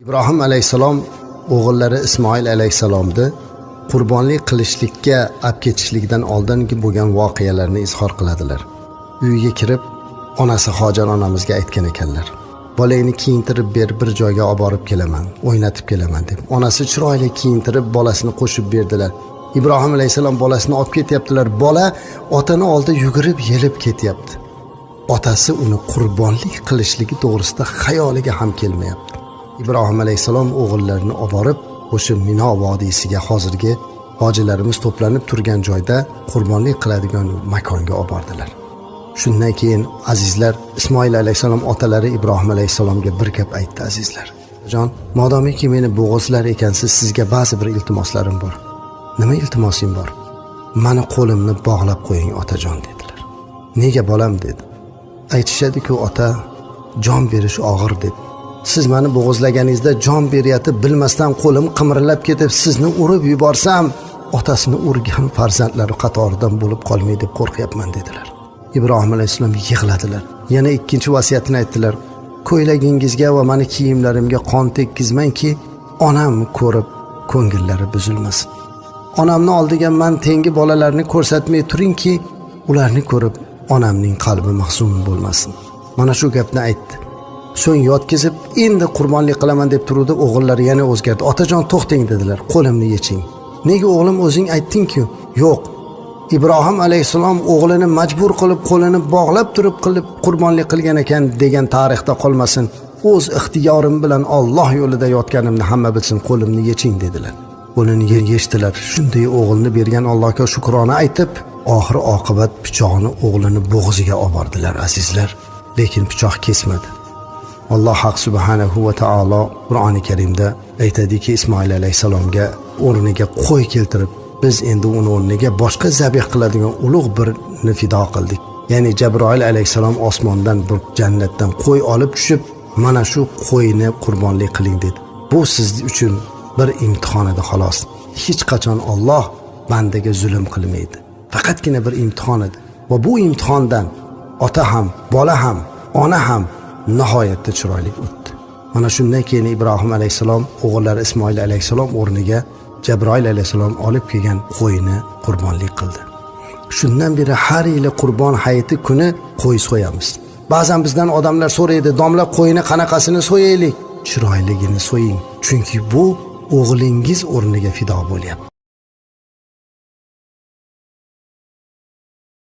İbrahim alayhissalom o'g'illari Ismoil alayhissalomni qurbonlik qilishlikka olib ketishlikdan oldingi bo'lgan voqealarni izhor qiladilar. Uyiga kirib, onasi Hojar onamizga aytgan ekanlar. Bolangni kiyintirib ber, bir joyga olib borib kelaman, o'ynatib kelaman deb. Onasi chiroyli kiyintirib bolasini qo'shib berdilar. Ibrohim alayhissalom bolasini olib ketyaptilar. Bola otani oldida yugurib yelib ketyapti. Otasi uni qurbonlik qilishligi to'g'risida xayoliga ham kelmayapti. İbrahim alayhissalom o'g'illarini olib borib, o'sha Mino vodiysiga, hozirgi hojilarimiz to'planib turgan joyda qurbonlik qiladigan makonga olib bordilar. Shundan keyin azizlar, Ismoil alayhissalom otalari Ibrohim alayhissalomga bir gap aytdi, azizlar. Jon, modomiki meni bo'g'izlar ekansiz, sizga ba'zi bir iltimoslarim bor. Nima iltimosim bor? Mani qo'limni bog'lab qo'ying, otajon dedilar. Nega bolam dedi. Aytishadi-ku, ota, jon berish og'ir deb. Siz meni bo'g'izlaganingizda jon beryapti, bilmasdan qo'lim qimirlab ketib sizni urib yuborsam, otasini urgan farzandlari qatoridan bo'lib qolmay deb qo'rqyapman dedilar. Ibrohim alayhissalom yig'ladilar. Yana ikkinchi vasiyatini aytdilar. Ko'ylagingizga va meni kiyimlarimga qon tekkizmangki, onam ko'rib ko'ngillari buzilmasin. Onamni oldiga men tengi bolalarni ko'rsatmay turingki, ularni ko'rib onamning qalbi mahzun bo'lmasin. Mana shu gapni aytdi. So'ng yotkizib, endi qurbonlik qilaman deb turdi, o'g'illari yana o'zgardi. Otajon to'xting dedilar, qo'limni yeching. Nega o'g'lim o'zing aytding-ku? Yo'q. Ibrohim alayhissalom o'g'lini majbur qilib qo'lini bog'lab turib qilib qurbonlik qilgan ekan degan tarixda qolmasin. O'z ixtiyorim bilan Alloh yo'lida yotganimni hamma bilsin, qo'limni yeching dedilar. Qo'lini yechdilar. Shunday o'g'ilni bergan Allohga shukrona aytib, oxir oqibat pichoqni o'g'lini bo'g'ziga olib bordilar, azizlar. Lekin pichoq kesmadi. Alloh haq subhanahu va taolo Qur'oni Karimda aytadiki, Ismoil alayhissalomga o'rniga qo'y keltirib, biz endi uni o'rniga boshqa zabih qiladigan ulug' birni fido qildik. Ya'ni Jabroil alayhissalom osmondan bir jannatdan qo'y olib tushib, mana shu qo'yni qurbonlik qiling dedi. Bu siz uchun bir imtihon edi, xolos. Hech qachon Alloh bandaga zulm qilmaydi. Faqatgina bir imtihon edi. Va bu imtihondan ota ham, bola ham, ona ham nihoyatda chiroyli o'tdi. Mana shundan keyin Ibrohim alayhissalom o'g'illari Ismoil alayhissalom o'rniga Jabroil alayhissalom olib kelgan qo'yni qurbonlik qildi. Shundan beri har yili qurbon hayiti kuni qo'y so'yamiz. Ba'zan bizdan odamlar so'raydi, "Domla, qo'yni qanaqasini so'yaylik?" Chiroyligini so'ying, chunki bu o'g'lingiz o'rniga fido bo'lyapti.